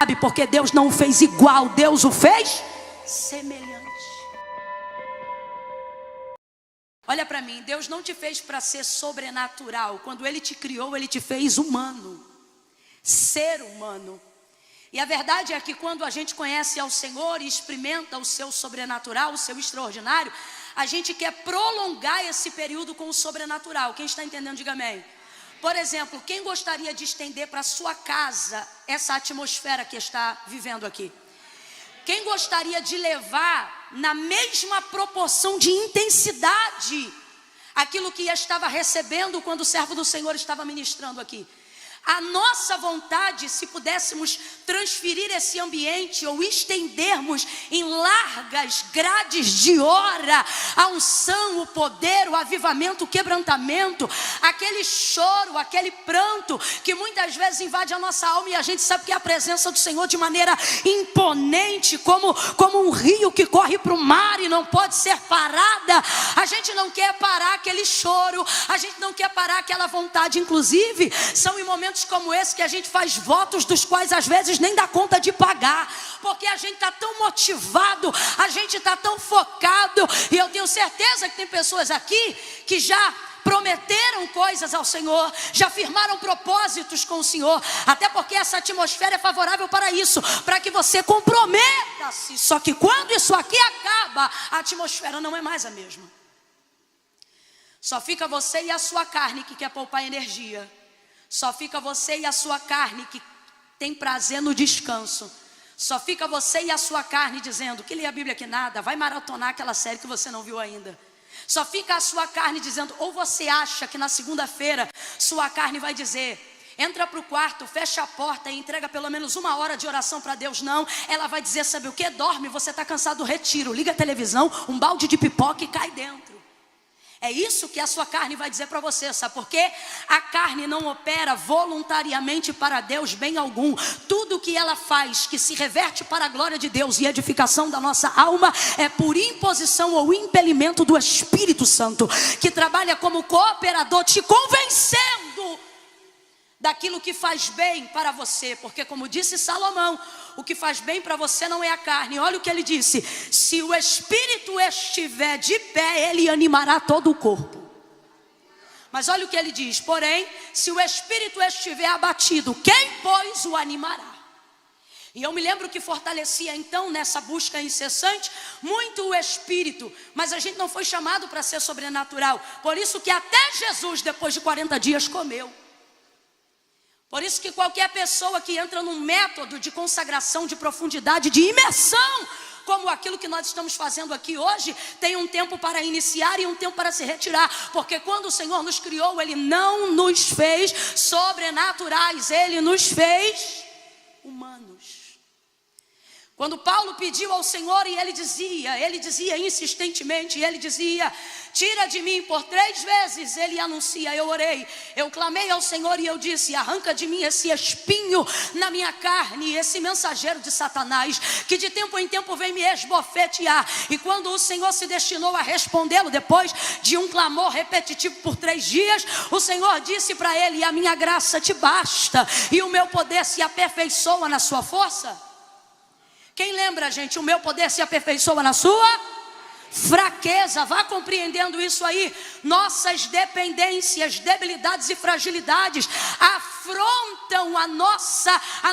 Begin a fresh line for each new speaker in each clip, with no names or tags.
Sabe por que Deus não o fez igual? Deus o fez semelhante. Olha para mim, Deus não te fez para ser sobrenatural. Quando Ele te criou, Ele te fez humano, ser humano. E a verdade é que quando a gente conhece ao Senhor e experimenta o seu sobrenatural, o seu extraordinário, a gente quer prolongar esse período com o sobrenatural. Quem está entendendo, diga amém. Por exemplo, quem gostaria de estender para a sua casa essa atmosfera que está vivendo aqui? Quem gostaria de levar na mesma proporção de intensidade aquilo que estava recebendo quando o servo do Senhor estava ministrando aqui? A nossa vontade, se pudéssemos transferir esse ambiente ou estendermos em largas grades de hora a unção, o poder, o avivamento, o quebrantamento, aquele choro, aquele pranto que muitas vezes invade a nossa alma e a gente sabe que é a presença do Senhor de maneira imponente, como um rio que corre para o mar e não pode ser parada. A gente não quer parar aquele choro, a gente não quer parar aquela vontade. Inclusive, são em momentos como esse que a gente faz votos dos quais às vezes nem dá conta de pagar, porque a gente está tão motivado, a gente está tão focado. E eu tenho certeza que tem pessoas aqui que já prometeram coisas ao Senhor, já firmaram propósitos com o Senhor, até porque essa atmosfera é favorável para isso, para que você comprometa-se. Só que quando isso aqui acaba, a atmosfera não é mais a mesma. Só fica você e a sua carne que quer poupar energia. Só fica você e a sua carne que tem prazer no descanso. Só fica você e a sua carne dizendo que lê a Bíblia que nada, vai maratonar aquela série que você não viu ainda. Só fica a sua carne dizendo, ou você acha que na segunda-feira sua carne vai dizer, entra para o quarto, fecha a porta e entrega pelo menos 1 hora de oração para Deus. Não, ela vai dizer, sabe o que? Dorme, você está cansado do retiro, liga a televisão, um balde de pipoca e cai dentro. É isso que a sua carne vai dizer para você, sabe por quê? A carne não opera voluntariamente para Deus bem algum. Tudo que ela faz, que se reverte para a glória de Deus e edificação da nossa alma, é por imposição ou impelimento do Espírito Santo, que trabalha como cooperador, te convencendo daquilo que faz bem para você. Porque como disse Salomão, o que faz bem para você não é a carne. Olha o que ele disse, se o Espírito estiver de pé, ele animará todo o corpo. Mas olha o que ele diz, porém, se o Espírito estiver abatido, quem pois o animará? E eu me lembro que fortalecia então nessa busca incessante muito o Espírito. Mas a gente não foi chamado para ser sobrenatural. Por isso que até Jesus, depois de 40 dias, comeu. Por isso que qualquer pessoa que entra num método de consagração, de profundidade, de imersão, como aquilo que nós estamos fazendo aqui hoje, tem um tempo para iniciar e um tempo para se retirar. Porque quando o Senhor nos criou, Ele não nos fez sobrenaturais, Ele nos fez humanos. Quando Paulo pediu ao Senhor e ele dizia insistentemente, ele dizia, tira de mim, por 3 vezes ele anuncia, eu orei, eu clamei ao Senhor e eu disse, arranca de mim esse espinho na minha carne, esse mensageiro de Satanás, que de tempo em tempo vem me esbofetear. E quando o Senhor se destinou a respondê-lo, depois de um clamor repetitivo por 3 dias, o Senhor disse para ele, a minha graça te basta, e o meu poder se aperfeiçoa na sua força. Quem lembra, gente, o meu poder se aperfeiçoa na sua fraqueza. Vá compreendendo isso aí. Nossas dependências, debilidades e fragilidades afrontam a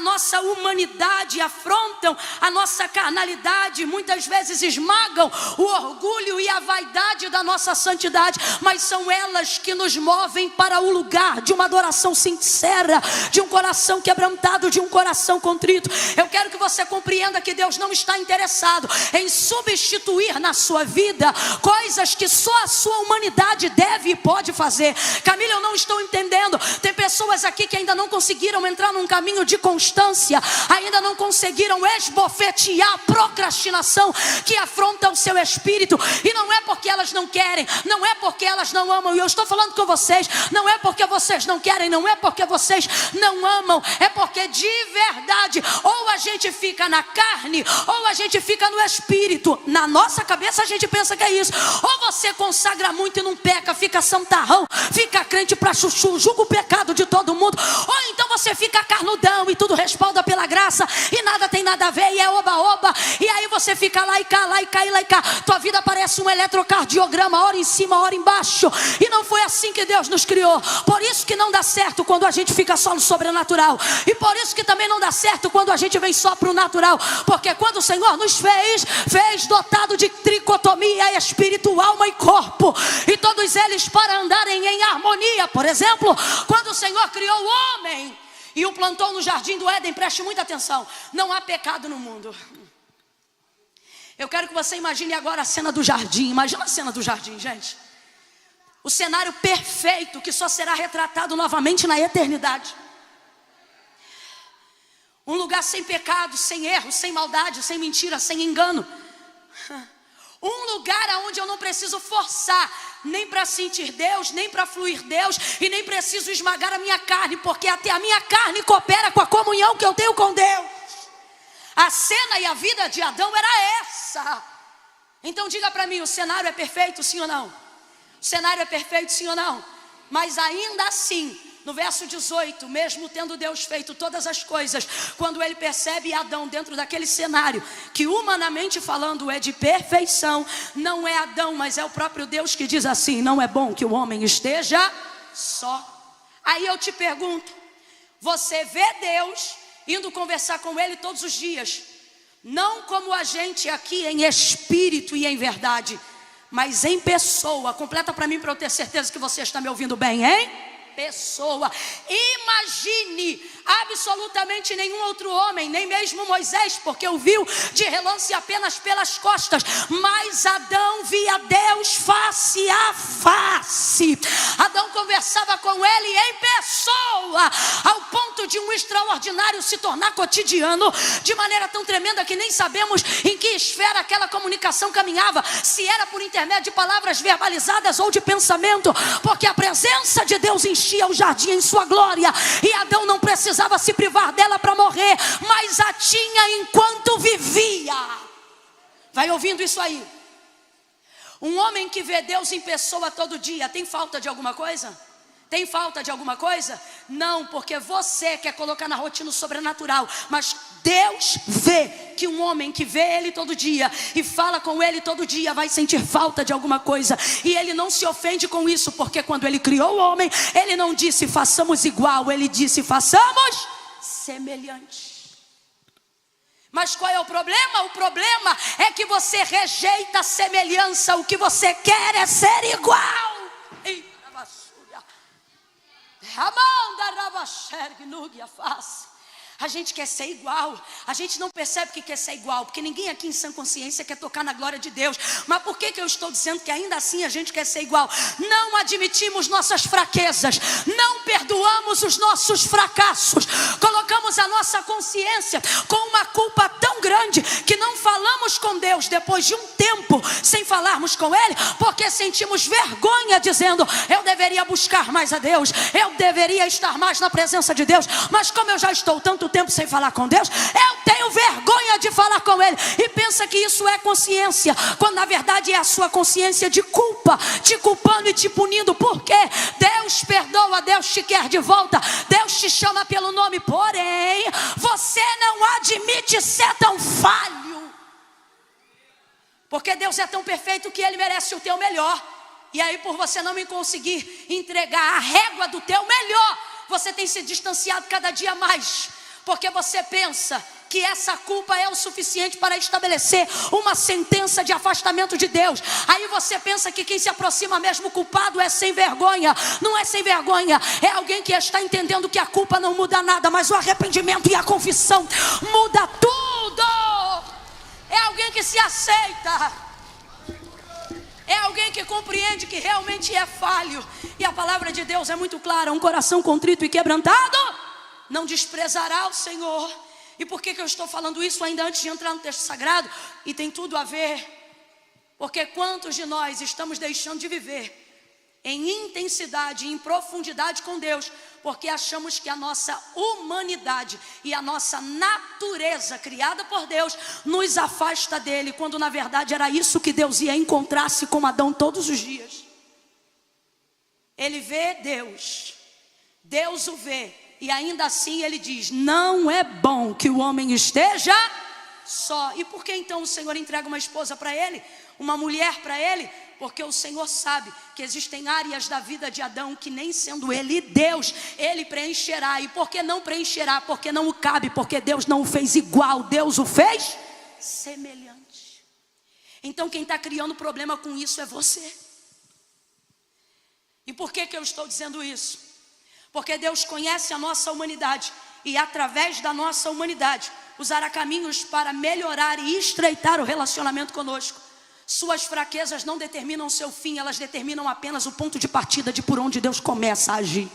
nossa humanidade, afrontam a nossa carnalidade, muitas vezes esmagam o orgulho e a vaidade da nossa santidade, mas são elas que nos movem para o lugar de uma adoração sincera, de um coração quebrantado, de um coração contrito. Eu quero que você compreenda que Deus não está interessado em substituir na sua vida coisas que só a sua humanidade deve e pode fazer. Camila, eu não estou entendendo. Tem pessoas aqui que ainda não conseguiram entrar num caminho de constância, ainda não conseguiram esbofetear a procrastinação que afronta o seu espírito. E não é porque elas não querem, não é porque elas não amam. E eu estou falando com vocês, não é porque vocês não querem, não é porque vocês não amam, é porque de verdade, ou a gente fica na carne, ou a gente fica no espírito. Na nossa cabeça a gente pensa que é isso. Ou você consagra muito e não peca, fica santarrão, fica crente pra chuchu, julga o pecado de todo mundo, Ou então você fica carnudão e tudo respalda pela graça e nada tem nada a ver e é oba-oba. E aí você fica lá e cá, lá e cá e lá e cá. Tua vida parece um eletrocardiograma, hora em cima, hora embaixo. E não foi assim que Deus nos criou. Por isso que não dá certo quando a gente fica só no sobrenatural. E por isso que também não dá certo quando a gente vem só para o natural. Porque quando o Senhor nos fez dotado de tricotomia, espírito, alma e corpo. E todos eles para andarem em harmonia. Por exemplo, quando o Senhor criou o homem e o plantou no jardim do Éden, preste muita atenção, não há pecado no mundo. Eu quero que você imagine agora a cena do jardim. Imagina a cena do jardim, gente. O cenário perfeito que só será retratado novamente na eternidade. Um lugar sem pecado, sem erro, sem maldade, sem mentira, sem engano. Um lugar onde eu não preciso forçar, nem para sentir Deus, nem para fluir Deus, e nem preciso esmagar a minha carne, porque até a minha carne coopera com a comunhão que eu tenho com Deus. A cena e a vida de Adão era essa. Então diga para mim, o cenário é perfeito, sim ou não? O cenário é perfeito, sim ou não? Mas ainda assim, no verso 18, mesmo tendo Deus feito todas as coisas, quando ele percebe Adão dentro daquele cenário, que humanamente falando é de perfeição, não é Adão, mas é o próprio Deus que diz assim: não é bom que o homem esteja só. Aí eu te pergunto, você vê Deus indo conversar com ele todos os dias, não como a gente aqui em espírito e em verdade, mas em pessoa. Completa para mim, para eu ter certeza que você está me ouvindo bem, hein? Pessoa. Imagine absolutamente nenhum outro homem, nem mesmo Moisés, porque o viu de relance apenas pelas costas, mas Adão via Deus face a face. Adão conversava com ele em pessoa, ao ponto de um extraordinário se tornar cotidiano, de maneira tão tremenda que nem sabemos em que esfera aquela comunicação caminhava, se era por intermédio de palavras verbalizadas ou de pensamento, porque a presença de Deus enchia o jardim em sua glória, e Adão não precisava se privar dela para morrer, mas a tinha enquanto vivia. Vai ouvindo isso aí? Um homem que vê Deus em pessoa todo dia, tem falta de alguma coisa? Tem falta de alguma coisa? Não, porque você quer colocar na rotina o sobrenatural, mas Deus vê que um homem que vê ele todo dia e fala com ele todo dia vai sentir falta de alguma coisa, e ele não se ofende com isso, porque quando ele criou o homem, ele não disse façamos igual, ele disse façamos semelhante. Mas qual é o problema? O problema é que você rejeita a semelhança, o que você quer é ser igual. A gente quer ser igual. A gente não percebe que quer ser igual, porque ninguém aqui em sã consciência quer tocar na glória de Deus. Mas por que eu estou dizendo que ainda assim a gente quer ser igual? Não admitimos nossas fraquezas, não perdoamos os nossos fracassos, colocamos a nossa consciência com uma culpa tão grande que não falamos com Deus depois de um tempo sem falarmos com Ele, porque sentimos vergonha, dizendo: eu deveria buscar mais a Deus, eu deveria estar mais na presença de Deus, mas como eu já estou tanto tempo sem falar com Deus, eu tenho vergonha de falar com Ele. E pensa que isso é consciência, quando na verdade é a sua consciência de culpa, te culpando e te punindo. Porque Deus perdoa, Deus te quer de volta, Deus te chama pelo nome, porém você não admite ser tão falho, porque Deus é tão perfeito que Ele merece o teu melhor. E aí, por você não me conseguir entregar a régua do teu melhor, você tem se distanciado cada dia mais, porque você pensa que essa culpa é o suficiente para estabelecer uma sentença de afastamento de Deus. Aí você pensa que quem se aproxima mesmo culpado é sem vergonha. Não é sem vergonha, é alguém que está entendendo que a culpa não muda nada, mas o arrependimento e a confissão muda tudo. É alguém que se aceita, é alguém que compreende que realmente é falho. E a palavra de Deus é muito clara: um coração contrito e quebrantado não desprezará o Senhor. E por que eu estou falando isso ainda antes de entrar no texto sagrado? E tem tudo a ver, porque quantos de nós estamos deixando de viver em intensidade, em profundidade com Deus, porque achamos que a nossa humanidade e a nossa natureza criada por Deus nos afasta dele, quando na verdade era isso que Deus ia encontrar-se com Adão todos os dias. Ele vê Deus, Deus o vê, E ainda assim ele diz: não é bom que o homem esteja só. E por que então o Senhor entrega uma esposa para ele, uma mulher para ele? Porque o Senhor sabe que existem áreas da vida de Adão que, nem sendo ele Deus, ele preencherá. E por que não preencherá? Porque não o cabe, porque Deus não o fez igual, Deus o fez semelhante. Então quem está criando problema com isso é você. E por que eu estou dizendo isso? Porque Deus conhece a nossa humanidade e, através da nossa humanidade, usará caminhos para melhorar e estreitar o relacionamento conosco. Suas fraquezas não determinam seu fim, elas determinam apenas o ponto de partida de por onde Deus começa a agir.